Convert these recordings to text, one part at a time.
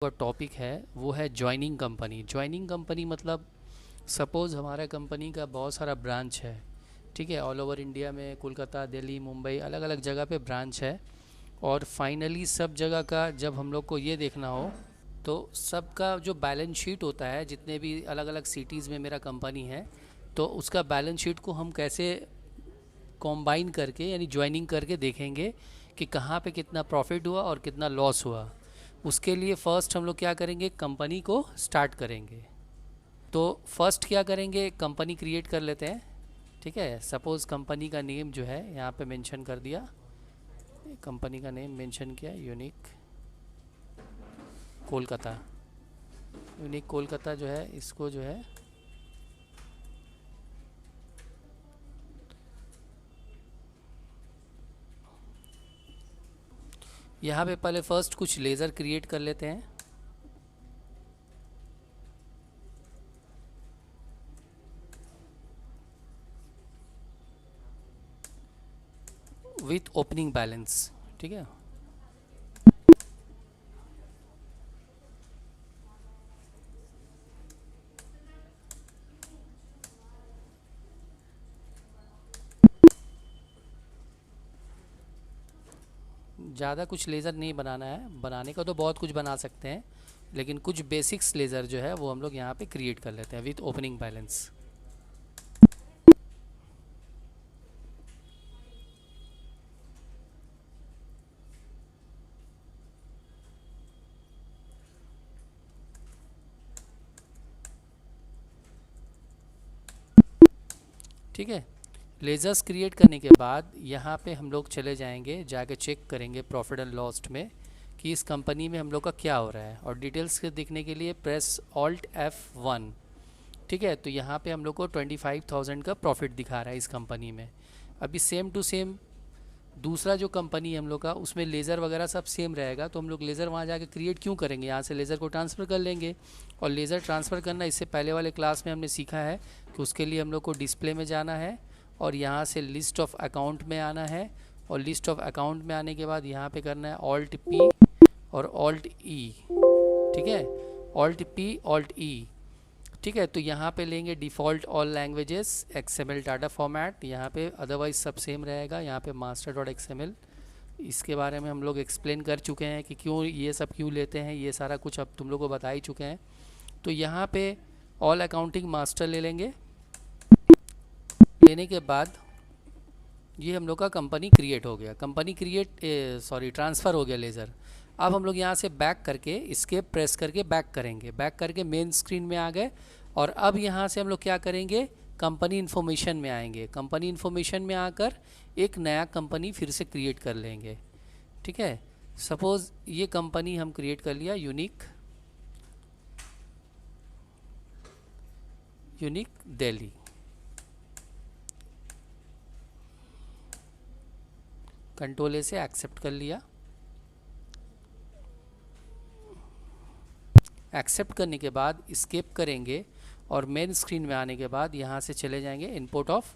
का टॉपिक है वो है ज्वाइनिंग कंपनी। ज्वाइनिंग कंपनी मतलब सपोज़ हमारा कंपनी का बहुत सारा ब्रांच है, ठीक है, ऑल ओवर इंडिया में, कोलकाता, दिल्ली, मुंबई, अलग अलग जगह पे ब्रांच है। और फाइनली सब जगह का जब हम लोग को ये देखना हो तो सबका जो बैलेंस शीट होता है, जितने भी अलग अलग सिटीज़ में मेरा कंपनी है, तो उसका बैलेंस शीट को हम कैसे कॉम्बाइन करके यानी ज्वाइनिंग करके देखेंगे कि कहाँ पे कितना प्रॉफिट हुआ और कितना लॉस हुआ। उसके लिए फ़र्स्ट हम लोग क्या करेंगे, कंपनी को स्टार्ट करेंगे। तो फर्स्ट क्या करेंगे, कंपनी क्रिएट कर लेते हैं। ठीक है, सपोज़ कंपनी का नेम जो है यहाँ पे मेंशन कर दिया, कंपनी का नेम मेंशन किया, यूनिक कोलकाता। यूनिक कोलकाता जो है, इसको जो है यहाँ पे पहले फ़र्स्ट कुछ लेज़र क्रिएट कर लेते हैं। विथ ओपनिंग बैलेंस, ठीक है। ज़्यादा कुछ लेज़र नहीं बनाना है, बनाने का तो बहुत कुछ बना सकते हैं, लेकिन कुछ बेसिक्स लेज़र जो है वो हम लोग यहाँ पे क्रिएट कर लेते हैं विथ ओपनिंग बैलेंस। ठीक है, लेज़र्स क्रिएट करने के बाद यहाँ पे हम लोग चले जाएंगे, जाके चेक करेंगे प्रॉफिट एंड लॉस में कि इस कंपनी में हम लोग का क्या हो रहा है। और डिटेल्स के दिखने के लिए प्रेस ऑल्ट F1। ठीक है, तो यहाँ पे हम लोग को 25,000 का प्रॉफिट दिखा रहा है इस कंपनी में। अभी सेम टू सेम दूसरा जो कंपनी है हम लोग का, उसमें लेज़र वगैरह सब सेम रहेगा, तो हम लोग लेज़र वहाँ जाके क्रिएट क्यों करेंगे, यहाँ से लेज़र को ट्रांसफ़र कर लेंगे। और लेज़र ट्रांसफ़र करना इससे पहले वाले क्लास में हमने सीखा है कि उसके लिए हम लोग को डिस्प्ले में जाना है और यहाँ से लिस्ट ऑफ अकाउंट में आना है। और लिस्ट ऑफ अकाउंट में आने के बाद यहाँ पे करना है ऑल्ट P और ऑल्ट E। ठीक है, ऑल्ट P ऑल्ट E। ठीक है, तो यहाँ पे लेंगे default all languages XML data format, यहाँ पे अदरवाइज सब सेम रहेगा। यहाँ पे मास्टर डॉट XML, इसके बारे में हम लोग एक्सप्लेन कर चुके हैं कि क्यों ये सब क्यों लेते हैं, ये सारा कुछ अब तुम लोग को बता ही चुके हैं। तो यहाँ पे ऑल अकाउंटिंग मास्टर ले लेंगे। लेने के बाद ये हम लोग का कंपनी क्रिएट हो गया, कंपनी क्रिएट सॉरी ट्रांसफ़र हो गया लेज़र। अब हम लोग यहाँ से बैक करके इसके प्रेस करके बैक करेंगे, बैक करके मेन स्क्रीन में आ गए। और अब यहाँ से हम लोग क्या करेंगे, कंपनी इन्फॉर्मेशन में आएंगे। कंपनी इन्फॉर्मेशन में आकर एक नया कंपनी फिर से क्रिएट कर लेंगे। ठीक है, सपोज़ ये कंपनी हम क्रिएट कर लिया, यूनिक दिल्ली। कंट्रोल ए से एक्सेप्ट कर लिया। एक्सेप्ट करने के बाद स्केप करेंगे और मेन स्क्रीन में आने के बाद यहाँ से चले जाएंगे input of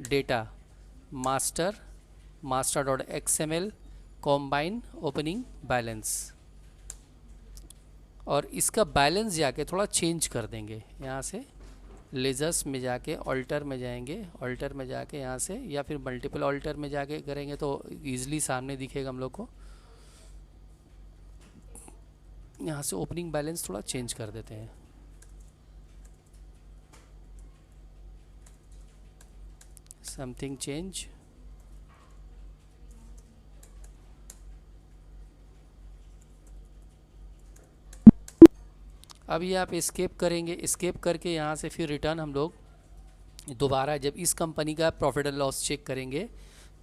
data, master dot XML combine opening balance. और इसका बैलेंस जाके थोड़ा चेंज कर देंगे, यहाँ से लेजर्स में जाके ऑल्टर में जाएंगे, ऑल्टर में जाके यहाँ से या फिर मल्टीपल ऑल्टर में जाके करेंगे तो ईजिली सामने दिखेगा हम लोग को। यहाँ से ओपनिंग बैलेंस थोड़ा चेंज कर देते हैं, समथिंग चेंज। अब ये आप एस्केप करेंगे, एस्केप करके यहाँ से फिर रिटर्न हम लोग दोबारा जब इस कंपनी का प्रॉफिट एंड लॉस चेक करेंगे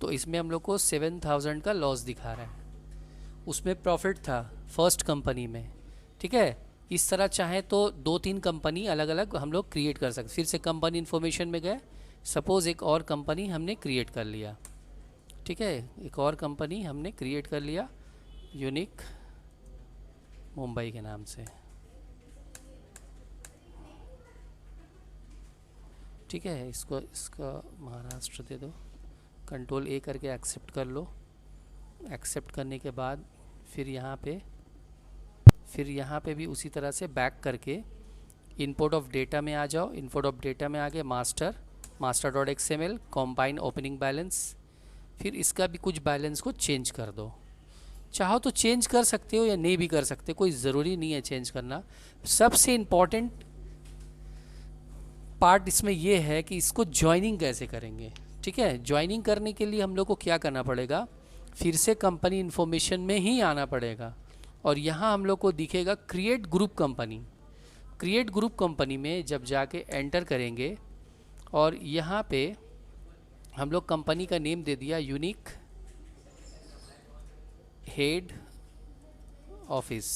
तो इसमें हम लोग को 7,000 का लॉस दिखा रहा है। उसमें प्रॉफिट था फर्स्ट कंपनी में। ठीक है, इस तरह चाहे तो 2-3 कंपनी अलग अलग हम लोग क्रिएट कर सकते। फिर से कंपनी इन्फॉर्मेशन में गए, सपोज़ एक और कंपनी हमने क्रिएट कर लिया। ठीक है, एक और कंपनी हमने क्रिएट कर लिया यूनिक मुंबई के नाम से। ठीक है, इसका महाराष्ट्र दे दो। कंट्रोल A करके एक्सेप्ट कर लो। एक्सेप्ट करने के बाद फिर यहाँ पे फिर यहाँ पे भी उसी तरह से बैक करके इनपुट ऑफ डेटा में आ जाओ। इनपुट ऑफ डेटा में आके master dot XML combine opening balance, फिर इसका भी कुछ बैलेंस को चेंज कर दो। चाहो तो चेंज कर सकते हो या नहीं भी कर सकते, कोई ज़रूरी नहीं है चेंज करना। सबसे इम्पॉर्टेंट पार्ट इसमें ये है कि इसको ज्वाइनिंग कैसे करेंगे। ठीक है, ज्वाइनिंग करने के लिए हम लोग को क्या करना पड़ेगा, फिर से कंपनी इन्फॉर्मेशन में ही आना पड़ेगा और यहाँ हम लोग को दिखेगा create group company. Create group company में जब जाके एंटर करेंगे और यहाँ पे हम लोग कंपनी का नेम दे दिया यूनिक हेड ऑफिस।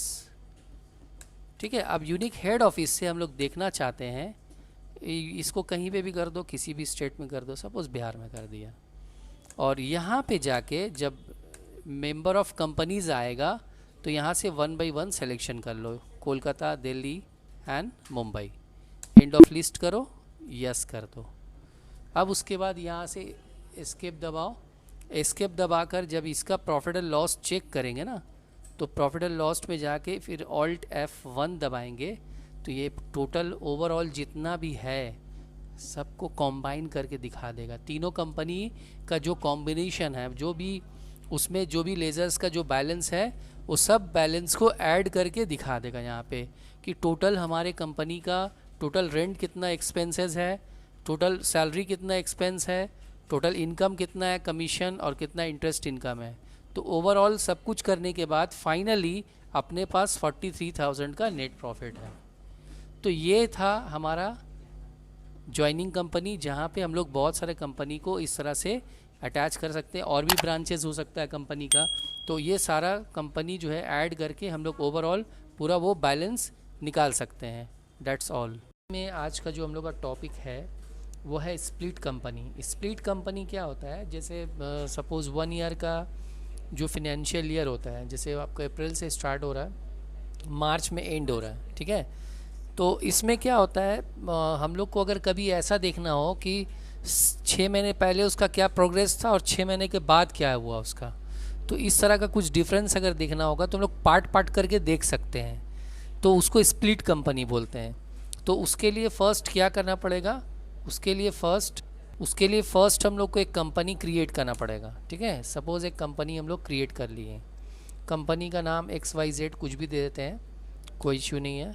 ठीक है, अब यूनिक हेड ऑफिस से हम लोग देखना चाहते हैं, इसको कहीं पे भी कर दो, किसी भी स्टेट में कर दो, सपोज बिहार में कर दिया। और यहाँ पे जाके जब मेंबर ऑफ कंपनीज आएगा तो यहाँ से 1 by 1 सिलेक्शन कर लो, Kolkata, Delhi and Mumbai. End of list करो, यस कर दो। अब उसके बाद यहाँ से एस्केप दबाओ। एस्केप दबाकर जब इसका प्रॉफिट एंड लॉस चेक करेंगे ना, तो प्रॉफिट एंड लॉस में जाके फिर ऑल्ट F1 दबाएंगे तो ये टोटल ओवरऑल जितना भी है सबको कॉम्बाइन करके दिखा देगा। तीनों कंपनी का जो कॉम्बिनेशन है, जो भी उसमें जो भी लेज़र्स का जो बैलेंस है वो सब बैलेंस को ऐड करके दिखा देगा यहाँ पे कि टोटल हमारे कंपनी का टोटल रेंट कितना एक्सपेंसेस है, टोटल सैलरी कितना एक्सपेंस है, टोटल इनकम कितना है, कमीशन और कितना इंटरेस्ट इनकम है। तो ओवरऑल सब कुछ करने के बाद फाइनली अपने पास 43,000 का नेट प्रॉफिट है। तो ये था हमारा ज्वाइनिंग कंपनी, जहाँ पे हम लोग बहुत सारे कंपनी को इस तरह से अटैच कर सकते हैं, और भी ब्रांचेस हो सकता है कंपनी का। तो ये सारा कंपनी जो है ऐड करके हम लोग ओवरऑल पूरा वो बैलेंस निकाल सकते हैं। That's all. में आज का जो हम लोग का टॉपिक है वो है स्प्लिट कंपनी। स्प्लिट कंपनी क्या होता है, जैसे सपोज़ 1 ईयर का जो फिनेंशियल ईयर होता है, जैसे आपका अप्रैल से स्टार्ट हो रहा है, मार्च में एंड हो रहा है। ठीक है, तो इसमें क्या होता है, हम लोग को अगर कभी ऐसा देखना हो कि 6 महीने पहले उसका क्या प्रोग्रेस था और 6 महीने के बाद क्या हुआ उसका, तो इस तरह का कुछ डिफरेंस अगर देखना होगा तो हम लोग पार्ट पार्ट करके देख सकते हैं। तो उसको स्प्लिट कंपनी बोलते हैं। तो उसके लिए फ़र्स्ट क्या करना पड़ेगा, उसके लिए फ़र्स्ट हम लोग को एक कंपनी क्रिएट करना पड़ेगा। ठीक है, सपोज़ एक कंपनी हम लोग क्रिएट कर लिए, कंपनी का नाम XYZ कुछ भी दे देते हैं, कोई इश्यू नहीं है।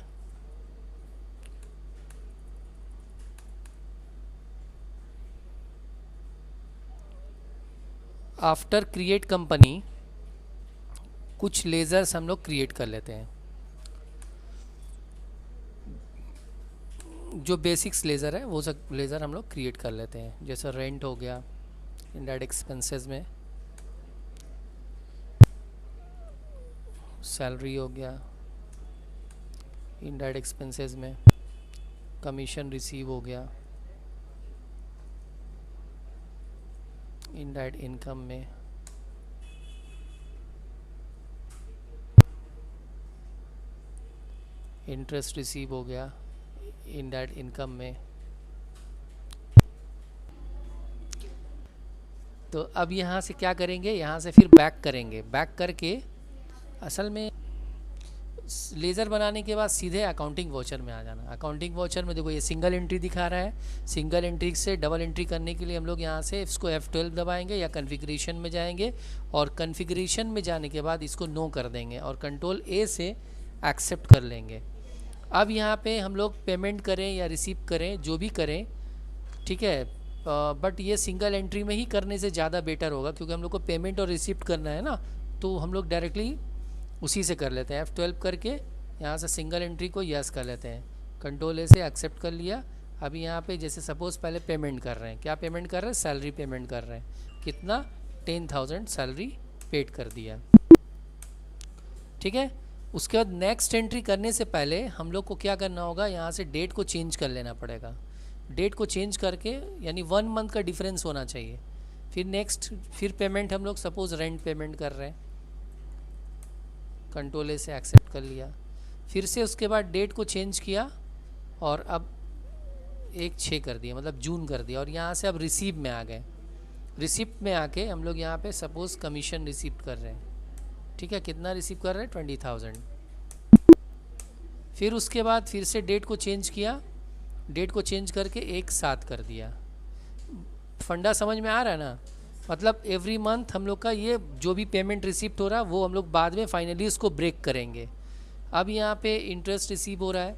आफ्टर क्रिएट कंपनी कुछ लेज़र्स हम लोग क्रिएट कर लेते हैं, जो बेसिक्स लेज़र है वो सब लेज़र हम लोग क्रिएट कर लेते हैं। जैसे रेंट हो गया, इनडायरेक्ट एक्सपेंसेस में सैलरी हो गया, इनडायरेक्ट एक्सपेंसेस में कमीशन रिसीव हो गया, इनडायरेक्ट इनकम में इंटरेस्ट रिसीव हो गया, इनडायरेक्ट इनकम में। तो अब यहाँ से क्या करेंगे, यहाँ से फिर बैक करेंगे। बैक करके असल में लेज़र बनाने के बाद सीधे अकाउंटिंग वाउचर में आ जाना। अकाउंटिंग वाउचर में देखो ये सिंगल एंट्री दिखा रहा है। सिंगल एंट्री से डबल एंट्री करने के लिए हम लोग यहाँ से इसको F12 दबाएंगे या कॉन्फ़िगरेशन में जाएंगे, और कॉन्फ़िगरेशन में जाने के बाद इसको नो कर देंगे और कंट्रोल A से एक्सेप्ट कर लेंगे। अब यहाँ पे हम लोग पेमेंट करें या रिसीव करें, जो भी करें, ठीक है, बट ये सिंगल एंट्री में ही करने से ज़्यादा बेटर होगा, क्योंकि हम लोग को पेमेंट और रिसीव करना है ना, तो हम लोग डायरेक्टली उसी से कर लेते हैं। F12 करके यहाँ से सिंगल एंट्री को यस कर लेते हैं, कंट्रोल A से एक्सेप्ट कर लिया। अभी यहाँ पे जैसे सपोज़ पहले पेमेंट कर रहे हैं, क्या पेमेंट कर रहे हैं, सैलरी पेमेंट कर रहे हैं, कितना 10,000 सैलरी पेड कर दिया। ठीक है, उसके बाद नेक्स्ट एंट्री करने से पहले हम लोग को क्या करना होगा, यहाँ से डेट को चेंज कर लेना पड़ेगा। डेट को चेंज करके यानी 1 मंथ का डिफरेंस होना चाहिए। फिर पेमेंट हम लोग सपोज़ रेंट पेमेंट कर रहे हैं, कंट्रोल A से एक्सेप्ट कर लिया। फिर से उसके बाद डेट को चेंज किया और अब 1/6 कर दिया, मतलब जून कर दिया, और यहाँ से अब रिसीव में आ गए। रिसिप्ट में आके हम लोग यहाँ पे सपोज़ कमीशन रिसीव कर रहे हैं। ठीक है, कितना रिसीव कर रहे हैं, 20,000। फिर उसके बाद फिर से डेट को चेंज किया, डेट को चेंज करके 1/7 कर दिया। फंडा समझ में आ रहा है ना? मतलब एवरी मंथ हम लोग का ये जो भी पेमेंट रिसिप्ट हो रहा है वो हम लोग बाद में फाइनली उसको ब्रेक करेंगे। अब यहाँ पे इंटरेस्ट रिसीव हो रहा है,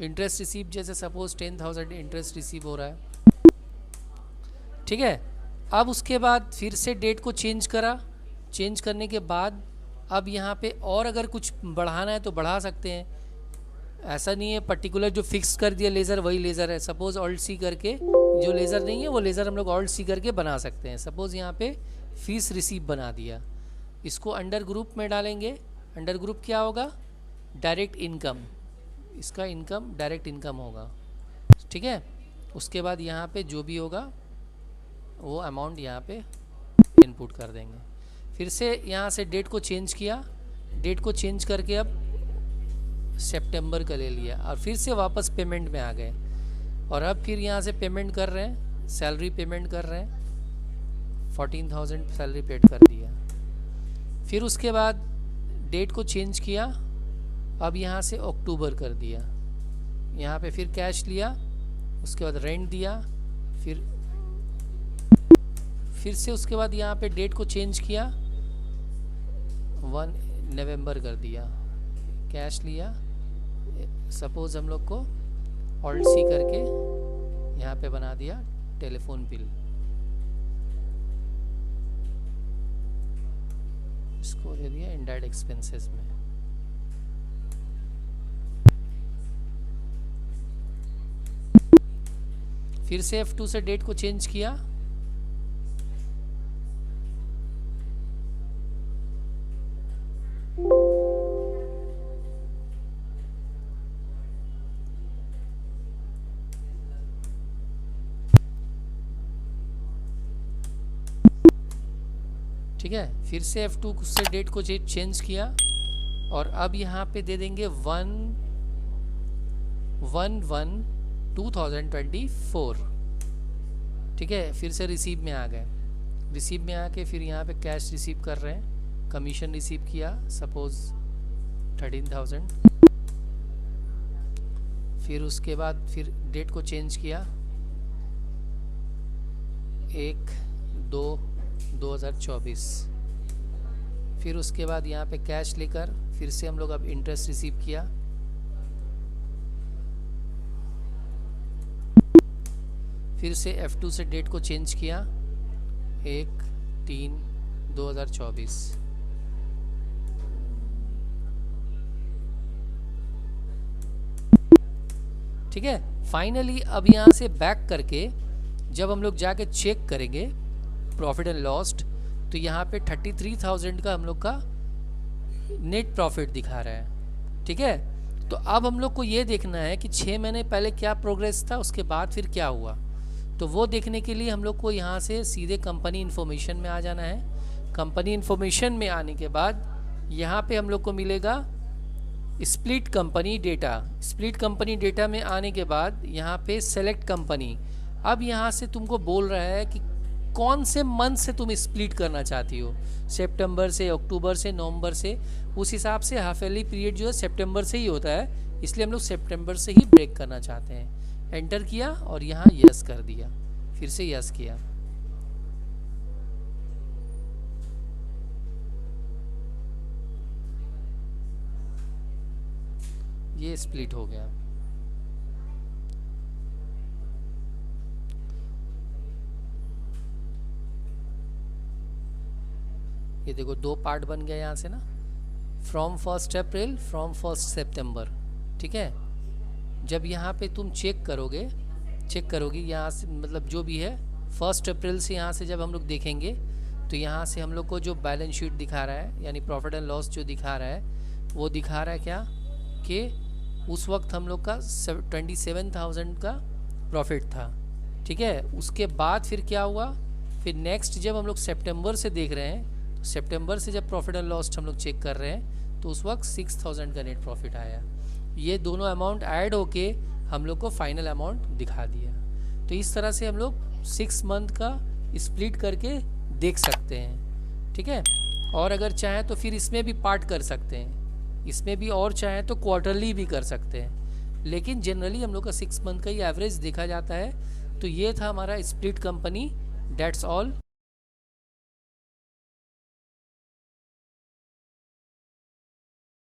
इंटरेस्ट रिसीव जैसे सपोज 10,000 इंटरेस्ट रिसीव हो रहा है, ठीक है। अब उसके बाद फिर से डेट को चेंज करा, चेंज करने के बाद अब यहाँ पे और अगर कुछ बढ़ाना है तो बढ़ा सकते हैं, ऐसा नहीं है पर्टिकुलर जो फिक्स कर दिया लेज़र वही लेज़र है। सपोज़ ऑल्ट सी करके जो लेज़र नहीं है वो लेज़र हम लोग ऑल्ट सी करके बना सकते हैं। सपोज़ यहाँ पे फीस रिसीव बना दिया, इसको अंडर ग्रुप में डालेंगे। अंडर ग्रुप क्या होगा? डायरेक्ट इनकम, इसका इनकम डायरेक्ट इनकम होगा, ठीक है। उसके बाद यहाँ पे जो भी होगा वो अमाउंट यहाँ पे इनपुट कर देंगे। फिर से यहाँ से डेट को चेंज किया, डेट को चेंज करके अब सितंबर का ले लिया और फिर से वापस पेमेंट में आ गए और अब फिर यहाँ से पेमेंट कर रहे हैं, सैलरी पेमेंट कर रहे हैं, 14,000 सैलरी पेड कर दिया। फिर उसके बाद डेट को चेंज किया, अब यहाँ से अक्टूबर कर दिया, यहाँ पे फिर कैश लिया, उसके बाद रेंट दिया, फिर से उसके बाद यहाँ पे डेट को चेंज किया, 1 नवंबर कर दिया, कैश लिया। सपोज हम लोग को ऑल्ट सी करके यहाँ पे बना दिया टेलीफोन बिल, इसको दे दिया इनडायरेक्ट एक्सपेंसेस में। फिर से F2 से डेट को चेंज किया, ठीक है। फिर से F2 से डेट को चेंज किया और अब यहाँ पे दे देंगे 1/1/2024, ठीक है। फिर से रिसीव में आ गए, रिसीव में आके फिर यहाँ पे कैश रिसीव कर रहे हैं, कमीशन रिसीव किया सपोज 13,000। फिर उसके बाद फिर डेट को चेंज किया 1/2/2024। फिर उसके बाद यहाँ पे कैश लेकर फिर से हम लोग अब इंटरेस्ट रिसीव किया, फिर से F2 से डेट को चेंज किया 1/3/2024। ठीक है। फाइनली अब यहाँ से बैक करके जब हम लोग जाके चेक करेंगे प्रॉफिट एंड लॉस, तो यहाँ पे 33,000 का हम लोग का नेट प्रॉफिट दिखा रहा है, ठीक है। तो अब हम लोग को ये देखना है कि 6 महीने पहले क्या प्रोग्रेस था, उसके बाद फिर क्या हुआ। तो वो देखने के लिए हम लोग को यहाँ से सीधे कंपनी इन्फॉर्मेशन में आ जाना है। कंपनी इन्फॉर्मेशन में आने के बाद यहाँ पे हम लोग को मिलेगा split company data. Split company data में आने के बाद यहाँ पे सेलेक्ट कंपनी। अब यहाँ से तुमको बोल रहा है कि कौन से मंथ से तुम स्प्लिट करना चाहती हो, सितंबर से, अक्टूबर से, नवंबर से। उस हिसाब से हाफ ईयरली पीरियड जो है सितंबर से ही होता है, इसलिए हम लोग सितंबर से ही ब्रेक करना चाहते हैं। एंटर किया और यहाँ यस कर दिया, फिर से यस किया। ये स्प्लिट हो गया। ये देखो 2 पार्ट बन गया यहाँ से ना, फ्रॉम 1 अप्रैल, फ्रॉम 1 सितंबर, ठीक है। जब यहाँ पे तुम चेक करोगे यहाँ से, मतलब जो भी है 1 अप्रैल से यहाँ से जब हम लोग देखेंगे तो यहाँ से हम लोग को जो बैलेंस शीट दिखा रहा है, यानी प्रॉफिट एंड लॉस जो दिखा रहा है, वो दिखा रहा है क्या कि उस वक्त हम लोग का 27,000 का प्रॉफिट था, ठीक है। उसके बाद फिर क्या हुआ, फिर नेक्स्ट जब हम लोग सितंबर से देख रहे हैं, तो सितंबर से जब प्रॉफिट एंड लॉस हम लोग चेक कर रहे हैं तो उस वक्त 6,000 का नेट प्रॉफिट आया। ये दोनों अमाउंट ऐड होके हम लोग को फाइनल अमाउंट दिखा दिया। तो इस तरह से हम लोग 6 मंथ का स्प्लिट करके देख सकते हैं, ठीक है। और अगर चाहें तो फिर इसमें भी पार्ट कर सकते हैं, इसमें भी और चाहें तो क्वार्टरली भी कर सकते हैं, लेकिन जनरली हम लोग का 6 मंथ का ही एवरेज देखा जाता है। तो ये था हमारा स्प्लिट कंपनी। That's all.